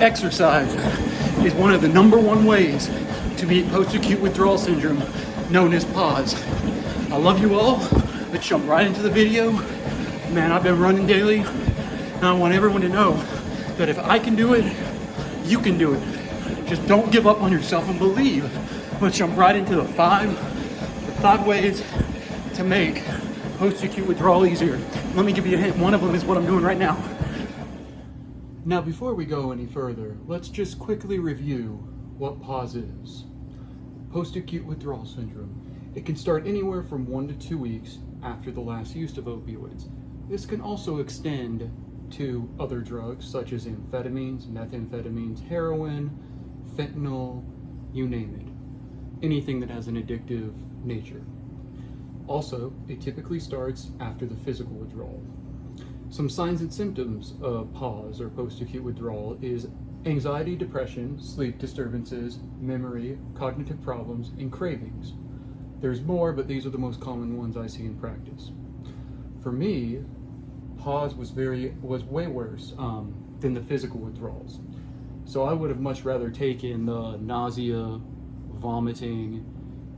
Exercise is one of the #1 ways to beat post-acute withdrawal syndrome, known as PAWS. I love you all. Let's jump right into the video. Man, I've been running daily, and I want everyone to know that if I can do it, you can do it. Just don't give up on yourself and believe. Let's jump right into the five ways to make post-acute withdrawal easier. Let me give you a hint. One of them is what I'm doing right now. Now, before we go any further, let's just quickly review what PAWS is. Post-acute withdrawal syndrome. It can start anywhere from 1 to 2 weeks after the last use of opioids. This can also extend to other drugs such as amphetamines, methamphetamines, heroin, fentanyl, you name it. Anything that has an addictive nature. Also, it typically starts after the physical withdrawal. Some signs and symptoms of PAWS or post-acute withdrawal is anxiety, depression, sleep disturbances, memory, cognitive problems, and cravings. There's more, but these are the most common ones I see in practice. For me, PAWS was way worse than the physical withdrawals. So I would have much rather taken the nausea, vomiting,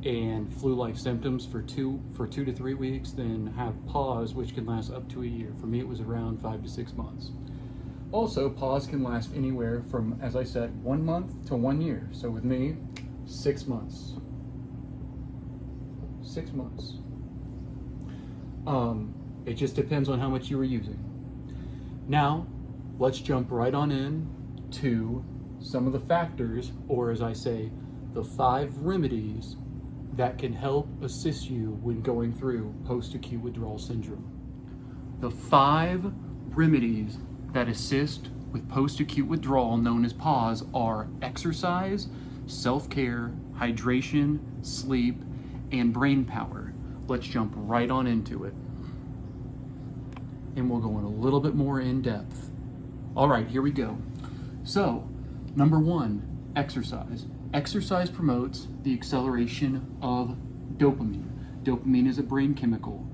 and flu-like symptoms for two to 3 weeks than have PAWS, which can last up to a year. For me, it was around 5 to 6 months. Also, PAWS can last anywhere from, as I said, 1 month to 1 year. So with me, 6 months. 6 months. It just depends on how much you were using. Now, let's jump right on in to some of the factors, or as I say, the 5 remedies that can help assist you when going through post-acute withdrawal syndrome. The 5 remedies that assist with post-acute withdrawal, known as PAWS, are exercise, self-care, hydration, sleep, and brain power. Let's jump right on into it. And we'll go in a little bit more in depth. All right, here we go. So, number 1, exercise. Exercise promotes the acceleration of dopamine. Dopamine is a brain chemical.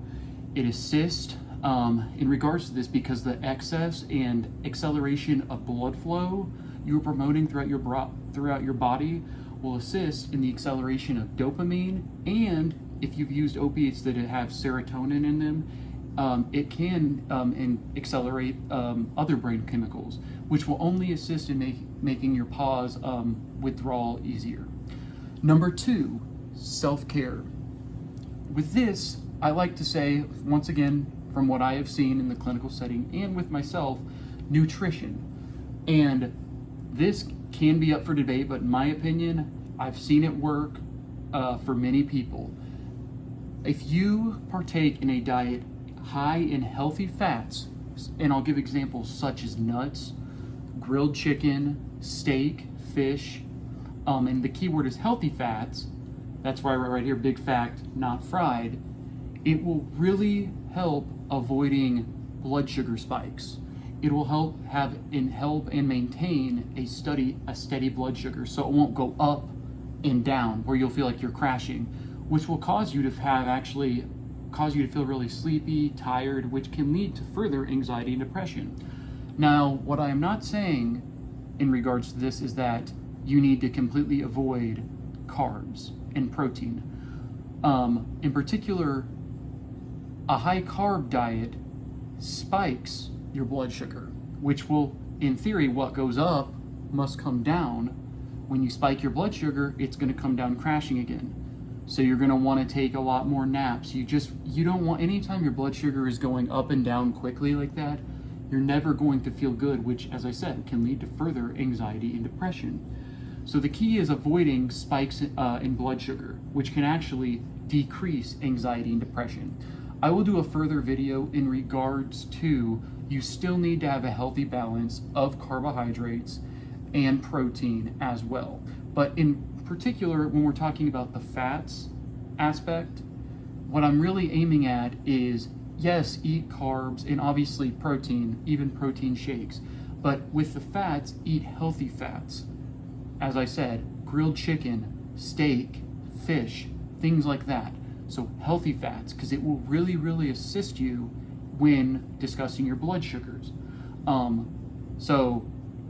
It assists in regards to this because the excess and acceleration of blood flow you're promoting throughout your body will assist in the acceleration of dopamine, and if you've used opiates that have serotonin in them, it can accelerate other brain chemicals, which will only assist in making your PAWS withdrawal easier. Number 2, self-care. With this, I like to say, once again, from what I have seen in the clinical setting and with myself, nutrition. And this can be up for debate, but in my opinion, I've seen it work for many people. If you partake in a diet high in healthy fats, and I'll give examples such as nuts, grilled chicken, steak, fish, and the key word is healthy fats. That's why I write right here, big fact, not fried. It will really help avoiding blood sugar spikes. It will help and maintain a steady blood sugar, so it won't go up and down where you'll feel like you're crashing, which will cause you to feel really sleepy, tired, which can lead to further anxiety and depression. Now, what I am not saying in regards to this is that you need to completely avoid carbs and protein. In particular, a high carb diet spikes your blood sugar, which will, in theory, what goes up must come down. When you spike your blood sugar, it's going to come down crashing again. So you're going to want to take a lot more naps. You don't want, anytime your blood sugar is going up and down quickly like that, you're never going to feel good, which, as I said, can lead to further anxiety and depression. So the key is avoiding spikes in blood sugar, which can actually decrease anxiety and depression. I will do a further video in regards to you still need to have a healthy balance of carbohydrates and protein as well. But in particular, when we're talking about the fats aspect, what I'm really aiming at is, yes, eat carbs and obviously protein, even protein shakes, but with the fats, eat healthy fats. As I said, grilled chicken, steak, fish, things like that. So healthy fats, because it will really, really assist you when discussing your blood sugars. So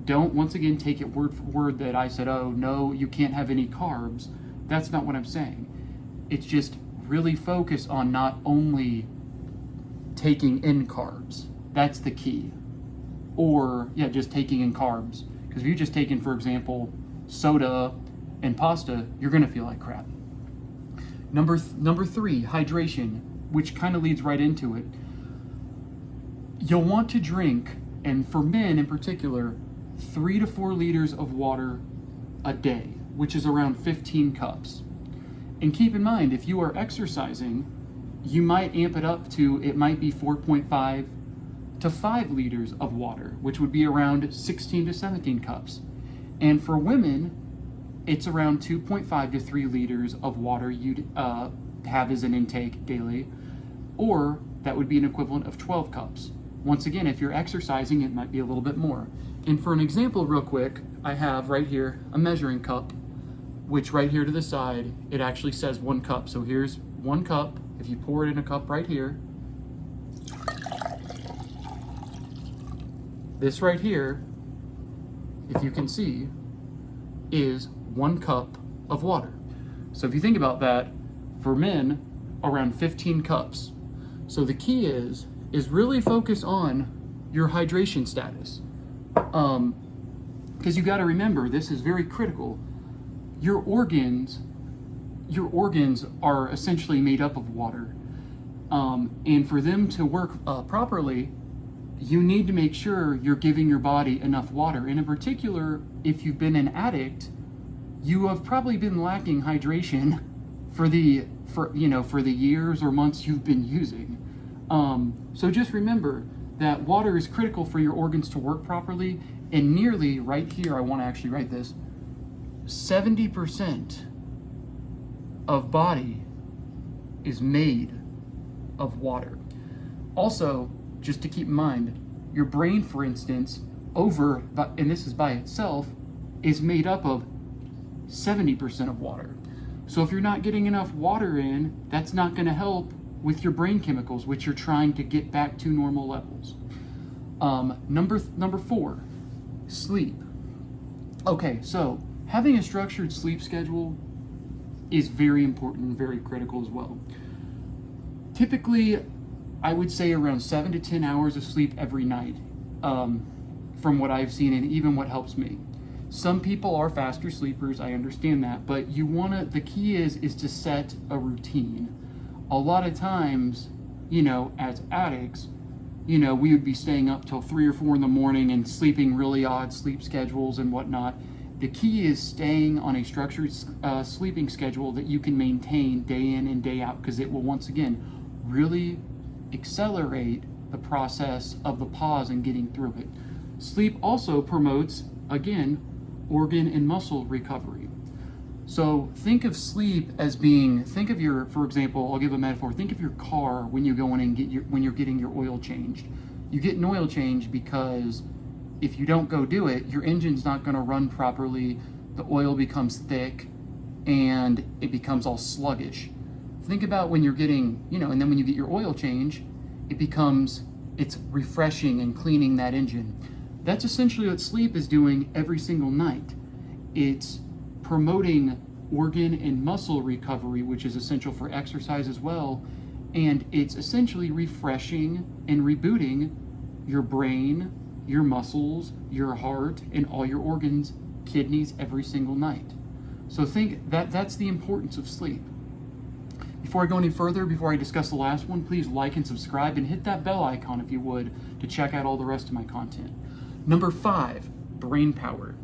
Don't, once again, take it word for word that I said, oh, no, you can't have any carbs. That's not what I'm saying. It's just really focus on not only taking in carbs. That's the key. Or, yeah, just taking in carbs. Because if you just take in, for example, soda and pasta, you're going to feel like crap. Number 3, hydration, which kind of leads right into it. You'll want to drink, and for men in particular, 3 to 4 liters of water a day, which is around 15 cups. And keep in mind, if you are exercising, you might amp it up to, it might be 4.5 to 5 liters of water, which would be around 16 to 17 cups. And for women, it's around 2.5 to 3 liters of water you'd have as an intake daily, or that would be an equivalent of 12 cups. Once again, if you're exercising, it might be a little bit more. And for an example real quick, I have right here a measuring cup, which right here to the side, it actually says 1 cup. So here's 1 cup. If you pour it in a cup right here, this right here, if you can see, is 1 cup of water. So if you think about that, for men, around 15 cups. So the key is really focus on your hydration status. Because you got to remember, this is very critical. Your organs are essentially made up of water. And for them to work properly, you need to make sure you're giving your body enough water. And in particular, if you've been an addict, you have probably been lacking hydration for the years or months you've been using. So just remember that water is critical for your organs to work properly, and nearly, right here, I want to actually write this, 70% of body is made of water. Also, just to keep in mind, your brain, for instance, and this is by itself, is made up of 70% of water. So if you're not getting enough water in, that's not going to help with your brain chemicals, which you're trying to get back to normal levels. Number 4, sleep. Okay, so having a structured sleep schedule is very important and very critical as well. Typically, I would say around 7 to 10 hours of sleep every night, from what I've seen and even what helps me. Some people are faster sleepers, I understand that, but the key is to set a routine. A lot of times, as addicts, we would be staying up till 3 or 4 in the morning and sleeping really odd sleep schedules and whatnot. The key is staying on a structured sleeping schedule that you can maintain day in and day out, because it will, once again, really accelerate the process of the pause and getting through it. Sleep also promotes, again, organ and muscle recovery. So think of sleep as for example, I'll give a metaphor. Think of your car when you go in and when you're getting your oil changed. You get an oil change because if you don't go do it, your engine's not going to run properly, the oil becomes thick, and it becomes all sluggish. Think about when you're getting, and then when you get your oil change, it's refreshing and cleaning that engine. That's essentially what sleep is doing every single night. It's promoting organ and muscle recovery, which is essential for exercise as well, and it's essentially refreshing and rebooting your brain, your muscles, your heart, and all your organs, kidneys, every single night. So think that's the importance of sleep. Before I go any further, before I discuss the last one, please like and subscribe and hit that bell icon if you would to check out all the rest of my content. Number 5, brain power.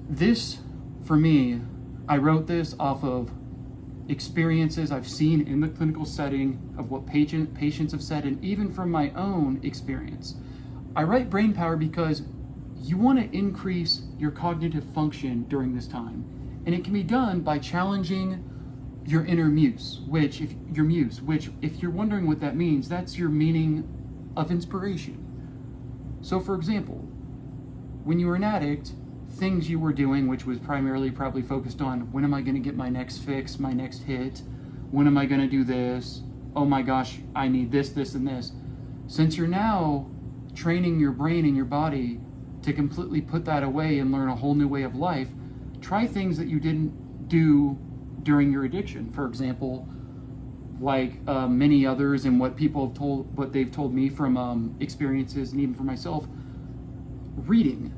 This, for me, I wrote this off of experiences I've seen in the clinical setting of what patients have said, and even from my own experience. I write brain power because you want to increase your cognitive function during this time, and it can be done by challenging your inner muse, which if you're wondering what that means, that's your meaning of inspiration. So for example, when you were an addict, things you were doing, which was primarily probably focused on, when am I going to get my next fix, my next hit? When am I going to do this? Oh my gosh, I need this, this, and this. Since you're now training your brain and your body to completely put that away and learn a whole new way of life, try things that you didn't do during your addiction. For example, like many others, and what they've told me from experiences, and even for myself, reading.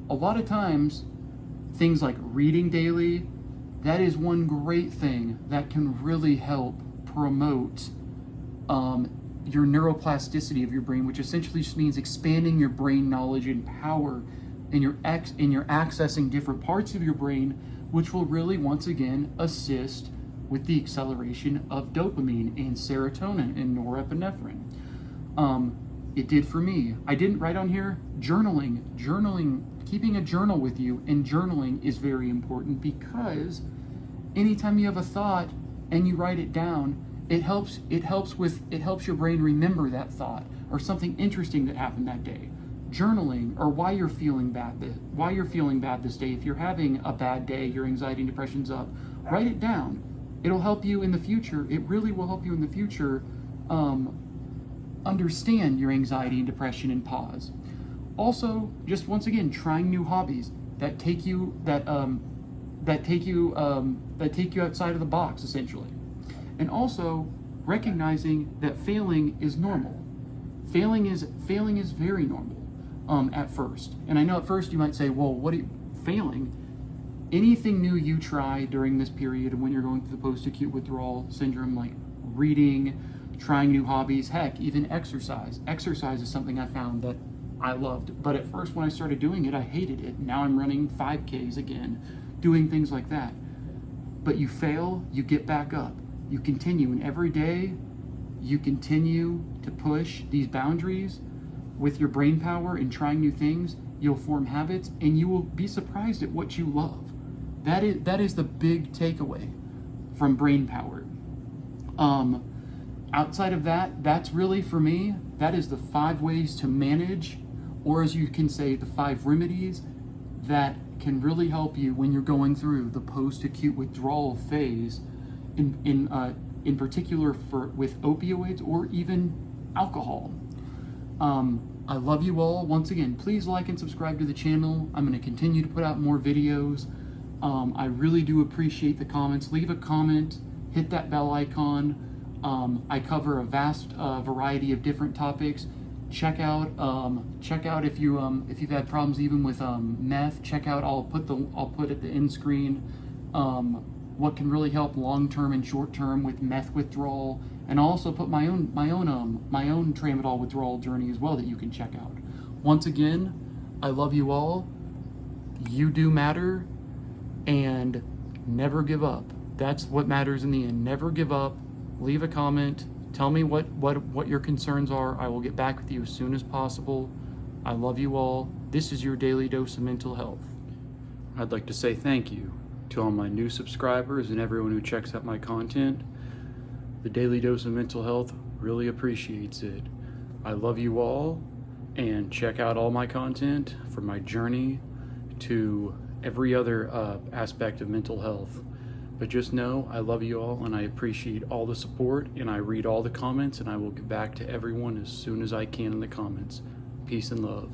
A lot of times, things like reading daily, that is one great thing that can really help promote your neuroplasticity of your brain, which essentially just means expanding your brain knowledge and power, and you're accessing different parts of your brain, which will really, once again, assist with the acceleration of dopamine and serotonin and norepinephrine. It did for me. I didn't write on here journaling, keeping a journal with you, and journaling is very important, because anytime you have a thought and you write it down, it helps your brain remember that thought or something interesting that happened that day. Journaling, or why you're feeling bad this day. If you're having a bad day, your anxiety and depression's up, write it down. It'll help you in the future. It really will help you in the future understand your anxiety and depression and pause. Also, just once again, trying new hobbies that take you outside of the box, essentially. And also recognizing that failing is normal. Failing is very normal at first. And I know at first you might say, well, failing? Anything new you try during this period when you're going through the post-acute withdrawal syndrome, like reading, trying new hobbies, heck, even exercise. Exercise is something I found that I loved. But at first when I started doing it, I hated it. Now I'm running 5Ks again, doing things like that. But you fail, you get back up. You continue, and every day you continue to push these boundaries with your brain power and trying new things. You'll form habits, and you will be surprised at what you love. That is the big takeaway from brain power. Outside of that, that's really, for me, that is the 5 ways to manage, or as you can say, the 5 remedies that can really help you when you're going through the post-acute withdrawal phase, in particular with opioids or even alcohol. I love you all. Once again, please like and subscribe to the channel. I'm going to continue to put out more videos. I really do appreciate the comments. Leave a comment, hit that bell icon. I cover a vast variety of different topics. Check out if you've had problems even with meth. Check out. I'll put at the end screen what can really help long-term and short-term with meth withdrawal, and I'll also put my own tramadol withdrawal journey as well that you can check out. Once again, I love you all. You do matter, and never give up. That's what matters in the end. Never give up. Leave a comment. Tell me what your concerns are. I will get back with you as soon as possible. I love you all. This is your daily dose of mental health. I'd like to say thank you to all my new subscribers and everyone who checks out my content. The Daily Dose of Mental Health really appreciates it. I love you all, and check out all my content from my journey to every other aspect of mental health. But just know I love you all, and I appreciate all the support, and I read all the comments, and I will get back to everyone as soon as I can in the comments. Peace and love.